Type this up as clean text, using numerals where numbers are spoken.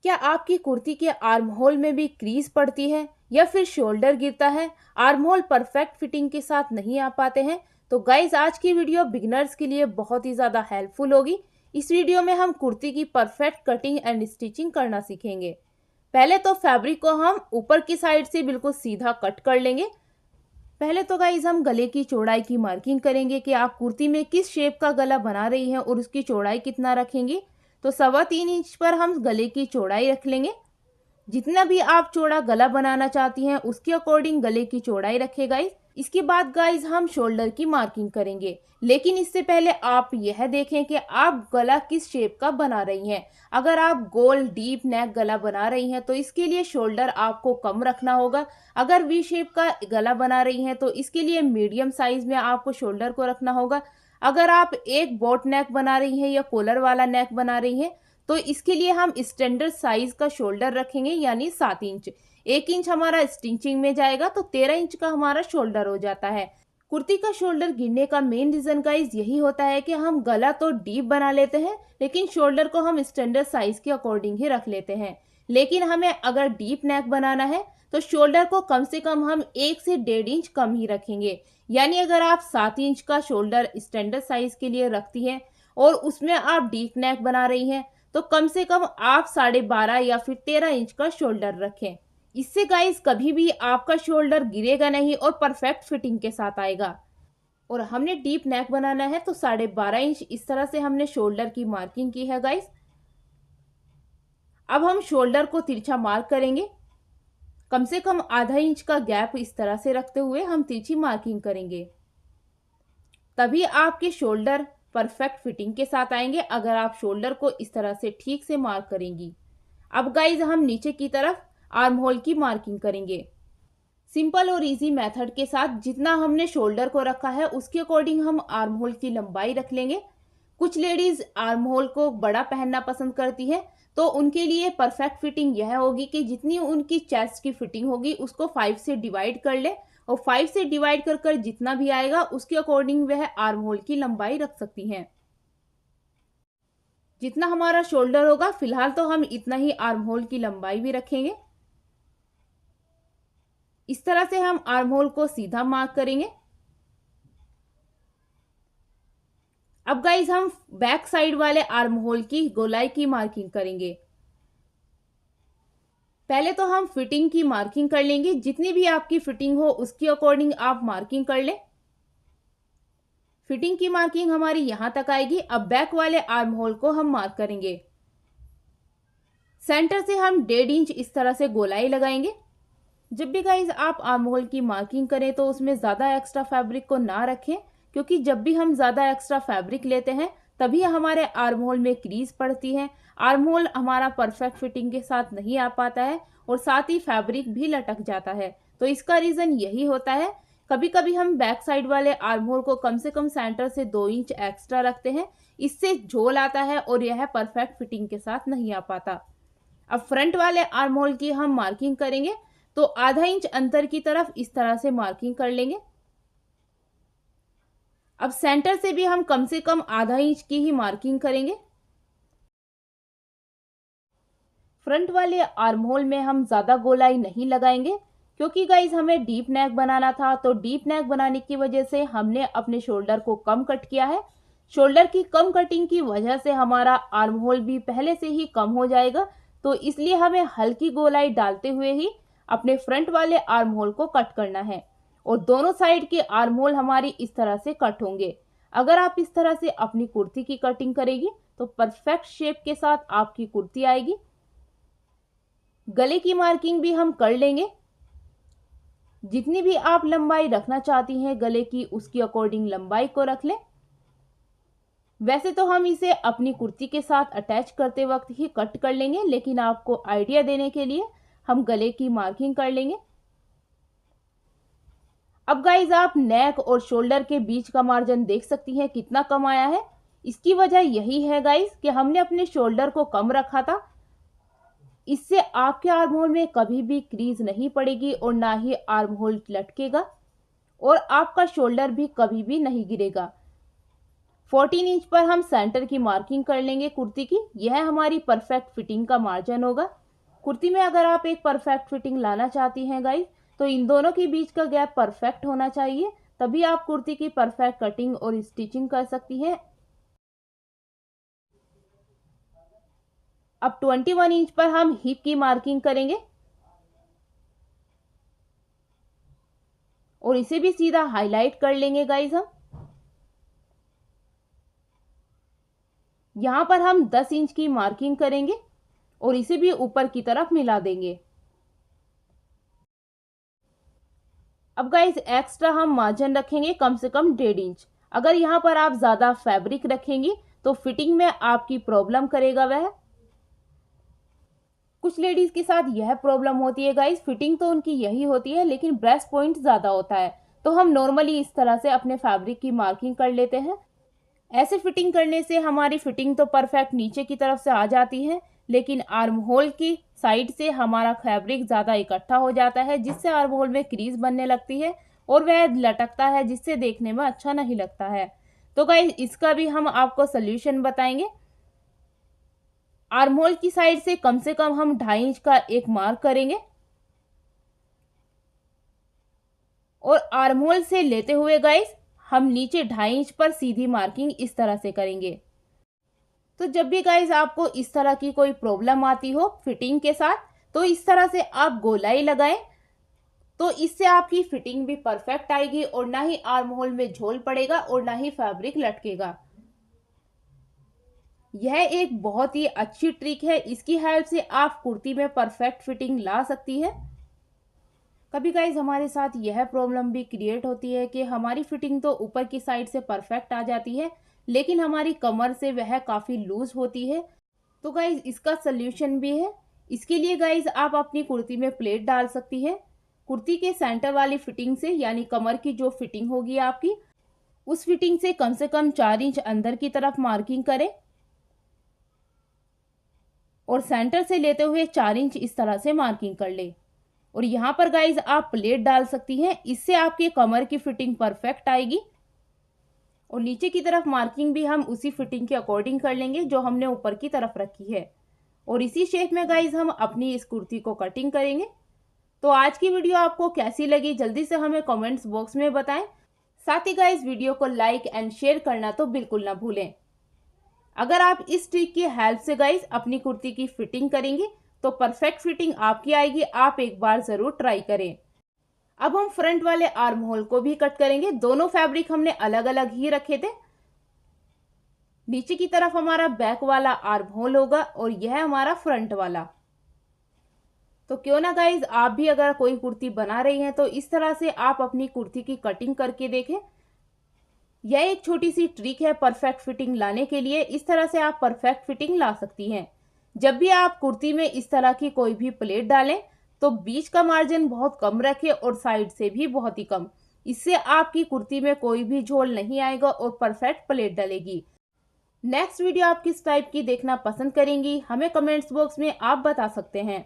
क्या आपकी कुर्ती के आर्म होल में भी क्रीज पड़ती है या फिर शोल्डर गिरता है, आर्म होल परफेक्ट फिटिंग के साथ नहीं आ पाते हैं? तो गाइज आज की वीडियो बिगिनर्स के लिए बहुत ही ज़्यादा हेल्पफुल होगी। इस वीडियो में हम कुर्ती की परफेक्ट कटिंग एंड स्टिचिंग करना सीखेंगे। पहले तो फैब्रिक को हम ऊपर की साइड से बिल्कुल सीधा कट कर लेंगे। पहले तो गाइज हम गले की चौड़ाई की मार्किंग करेंगे कि आप कुर्ती में किस शेप का गला बना रही हैं और उसकी चौड़ाई कितना रखेंगी। तो 3.25 इंच पर हम गले की चौड़ाई रख लेंगे। जितना भी आप चौड़ा गला बनाना चाहती हैं उसके अकॉर्डिंग गले की चौड़ाई रखे गाइस। इसके बाद गाइस हम शोल्डर की मार्किंग करेंगे, लेकिन इससे पहले आप यह देखें कि आप गला किस शेप का बना रही हैं। अगर आप गोल डीप नेक गला बना रही हैं तो इसके लिए शोल्डर आपको कम रखना होगा। अगर वी शेप का गला बना रही हैं तो इसके लिए मीडियम साइज में आपको शोल्डर को रखना होगा। अगर आप एक बोट नेक बना रही हैं या कॉलर वाला नेक बना रही हैं तो इसके लिए हम स्टैंडर्ड साइज का शोल्डर रखेंगे, यानी 7 इंच। 1 इंच हमारा स्टिचिंग में जाएगा तो 13 इंच का हमारा शोल्डर हो जाता है। कुर्ती का शोल्डर गिरने का मेन रीजन गाइस यही होता है कि हम गला तो डीप बना लेते हैं लेकिन शोल्डर को हम स्टैंडर्ड साइज के अकॉर्डिंग ही रख लेते हैं। लेकिन हमें अगर डीप नेक बनाना है तो शोल्डर को कम से कम हम 1 से 1.5 इंच कम ही रखेंगे। यानी अगर आप 7 इंच का शोल्डर स्टैंडर्ड साइज के लिए रखती हैं और उसमें आप डीप नेक बना रही हैं तो कम से कम आप 12.5 या फिर 13 इंच का शोल्डर रखें। इससे गाइस कभी भी आपका शोल्डर गिरेगा नहीं और परफेक्ट फिटिंग के साथ आएगा। और हमने डीप नेक बनाना है तो 12.5 इंच इस तरह से हमने शोल्डर की मार्किंग की है गाइस। अब हम शोल्डर को तिरछा मार्क करेंगे। कम से कम ½ इंच का गैप इस तरह से रखते हुए हम तिरछी मार्किंग करेंगे, तभी आपके शोल्डर परफेक्ट फिटिंग के साथ आएंगे अगर आप शोल्डर को इस तरह से ठीक से मार्क करेंगी। अब गाइज हम नीचे की तरफ आर्म होल की मार्किंग करेंगे। सिंपल और इजी मेथड के साथ जितना हमने शोल्डर को रखा है उसके अकॉर्डिंग हम आर्म होल की लंबाई रख लेंगे। कुछ लेडीज आर्म होल को बड़ा पहनना पसंद करती है तो उनके लिए परफेक्ट फिटिंग यह होगी कि जितनी उनकी चेस्ट की फिटिंग होगी उसको 5 से डिवाइड कर ले और 5 से डिवाइड कर कर जितना भी आएगा उसके अकॉर्डिंग वह आर्म होल की लंबाई रख सकती हैं। जितना हमारा शोल्डर होगा फिलहाल तो हम इतना ही आर्म होल की लंबाई भी रखेंगे। इस तरह से हम आर्म होल को सीधा मार्क करेंगे। अब गाइज हम बैक साइड वाले आर्म होल की गोलाई की मार्किंग करेंगे। पहले तो हम फिटिंग की मार्किंग कर लेंगे, जितनी भी आपकी फिटिंग हो उसके अकॉर्डिंग आप मार्किंग कर ले। फिटिंग की मार्किंग हमारी यहां तक आएगी। अब बैक वाले आर्म होल को हम मार्क करेंगे। सेंटर से हम 1.5 इंच इस तरह से गोलाई लगाएंगे। जब भी गाइज आप आर्म होल की मार्किंग करें तो उसमें ज्यादा एक्स्ट्रा फैब्रिक को ना रखें, क्योंकि जब भी हम ज्यादा एक्स्ट्रा फैब्रिक लेते हैं तभी हमारे आर्म होल में क्रीज पड़ती है। आर्म होल हमारा परफेक्ट फिटिंग के साथ नहीं आ पाता है और साथ ही फैब्रिक भी लटक जाता है। तो इसका रीजन यही होता है। कभी कभी हम बैक साइड वाले आर्म होल को कम से कम सेंटर से 2 इंच एक्स्ट्रा रखते हैं, इससे झोल आता है और यह परफेक्ट फिटिंग के साथ नहीं आ पाता। अब फ्रंट वाले आर्म होल की हम मार्किंग करेंगे तो ½ इंच अंतर की तरफ इस तरह से मार्किंग कर लेंगे। अब सेंटर से भी हम कम से कम ½ इंच की ही मार्किंग करेंगे। फ्रंट वाले आर्म होल में हम ज्यादा गोलाई नहीं लगाएंगे, क्योंकि गाइज हमें डीप नेक बनाना था तो डीप नेक बनाने की वजह से हमने अपने शोल्डर को कम कट किया है। शोल्डर की कम कटिंग की वजह से हमारा आर्म होल भी पहले से ही कम हो जाएगा, तो इसलिए हमें हल्की गोलाई डालते हुए ही अपने फ्रंट वाले आर्म होल को कट करना है और दोनों साइड के आर्म होल हमारी इस तरह से कट होंगे। अगर आप इस तरह से अपनी कुर्ती की कटिंग करेगी तो परफेक्ट शेप के साथ आपकी कुर्ती आएगी। गले की मार्किंग भी हम कर लेंगे। जितनी भी आप लंबाई रखना चाहती हैं गले की उसकी अकॉर्डिंग लंबाई को रख लें। वैसे तो हम इसे अपनी कुर्ती के साथ अटैच करते वक्त ही कट कर लेंगे, लेकिन आपको आइडिया देने के लिए हम गले की मार्किंग कर लेंगे। अब गाइज आप नेक और शोल्डर के बीच का मार्जिन देख सकती हैं कितना कम आया है। इसकी वजह यही है गाइज कि हमने अपने शोल्डर को कम रखा था। इससे आपके आर्म होल में कभी भी क्रीज नहीं पड़ेगी और ना ही आर्म होल लटकेगा और आपका शोल्डर भी कभी भी नहीं गिरेगा। 14 इंच पर हम सेंटर की मार्किंग कर लेंगे कुर्ती की। यह हमारी परफेक्ट फिटिंग का मार्जिन होगा। कुर्ती में अगर आप एक परफेक्ट फिटिंग लाना चाहती हैं गाइस, तो इन दोनों के बीच का गैप परफेक्ट होना चाहिए, तभी आप कुर्ती की परफेक्ट कटिंग और स्टिचिंग कर सकती हैं। अब 21 इंच पर हम हिप की मार्किंग करेंगे और इसे भी सीधा हाईलाइट कर लेंगे गाइस। हम यहां पर हम 10 इंच की मार्किंग करेंगे और इसे भी ऊपर की तरफ मिला देंगे। अब गाइस एक्स्ट्रा हम मार्जिन रखेंगे कम से कम 1.5 इंच। अगर यहां पर आप ज्यादा फैब्रिक रखेंगी तो फिटिंग में आपकी प्रॉब्लम करेगा वह। कुछ लेडीज के साथ यह प्रॉब्लम होती है गाइस, फिटिंग तो उनकी यही होती है लेकिन ब्रेस्ट पॉइंट ज्यादा होता है, तो हम नॉर्मली इस तरह से अपने फैब्रिक की मार्किंग कर लेते हैं। ऐसे फिटिंग करने से हमारी फिटिंग तो परफेक्ट नीचे की तरफ से आ जाती है, लेकिन आर्म होल की साइड से हमारा फैब्रिक ज्यादा इकट्ठा हो जाता है, जिससे आर्म होल में क्रीज बनने लगती है और वह लटकता है, जिससे देखने में अच्छा नहीं लगता है। तो गाइस इसका भी हम आपको सोल्यूशन बताएंगे। आर्म होल की साइड से कम हम 2.5 इंच का एक मार्क करेंगे और आर्म होल से लेते हुए गाइस हम नीचे 2.5 इंच पर सीधी मार्किंग इस तरह से करेंगे। तो जब भी गाइस आपको इस तरह की कोई प्रॉब्लम आती हो फिटिंग के साथ, तो इस तरह से आप गोलाई लगाएं, तो इससे आपकी फिटिंग भी परफेक्ट आएगी और ना ही आर्म होल में झोल पड़ेगा और ना ही फैब्रिक लटकेगा। यह एक बहुत ही अच्छी ट्रिक है, इसकी हेल्प से आप कुर्ती में परफेक्ट फिटिंग ला सकती है। कभी गाइज हमारे साथ यह प्रॉब्लम भी क्रिएट होती है कि हमारी फिटिंग तो ऊपर की साइड से परफेक्ट आ जाती है, लेकिन हमारी कमर से वह काफी लूज होती है। तो गाइज इसका सोल्यूशन भी है। इसके लिए गाइज आप अपनी कुर्ती में प्लेट डाल सकती है। कुर्ती के सेंटर वाली फिटिंग से, यानी कमर की जो फिटिंग होगी आपकी, उस फिटिंग से कम 4 इंच अंदर की तरफ मार्किंग करें और सेंटर से लेते हुए 4 इंच इस तरह से मार्किंग कर ले। और यहाँ पर गाइज आप प्लेट डाल सकती हैं, इससे आपके कमर की फिटिंग परफेक्ट आएगी। और नीचे की तरफ मार्किंग भी हम उसी फिटिंग के अकॉर्डिंग कर लेंगे जो हमने ऊपर की तरफ रखी है। और इसी शेप में गाइज हम अपनी इस कुर्ती को कटिंग करेंगे। तो आज की वीडियो आपको कैसी लगी जल्दी से हमें कमेंट्स बॉक्स में बताएं। साथ ही गाइज वीडियो को लाइक एंड शेयर करना तो बिल्कुल ना भूलें। अगर आप इस ट्रिक की हेल्प से गाइज अपनी कुर्ती की फिटिंग करेंगे तो परफेक्ट फिटिंग आपकी आएगी। आप एक बार जरूर ट्राई करें। अब हम फ्रंट वाले आर्म होल को भी कट करेंगे। दोनों फैब्रिक हमने अलग अलग ही रखे थे। नीचे की तरफ हमारा बैक वाला आर्म होल होगा और यह हमारा फ्रंट वाला। तो क्यों ना गाइज आप भी अगर कोई कुर्ती बना रही हैं तो इस तरह से आप अपनी कुर्ती की कटिंग करके देखें। यह एक छोटी सी ट्रिक है परफेक्ट फिटिंग लाने के लिए। इस तरह से आप परफेक्ट फिटिंग ला सकती हैं। जब भी आप कुर्ती में इस तरह की कोई भी प्लेट डालें तो बीच का मार्जिन बहुत कम रखें और साइड से भी बहुत ही कम। इससे आपकी कुर्ती में कोई भी झोल नहीं आएगा और परफेक्ट प्लेट डलेगी। नेक्स्ट वीडियो आप किस टाइप की देखना पसंद करेंगी हमें कमेंट्स बॉक्स में आप बता सकते हैं।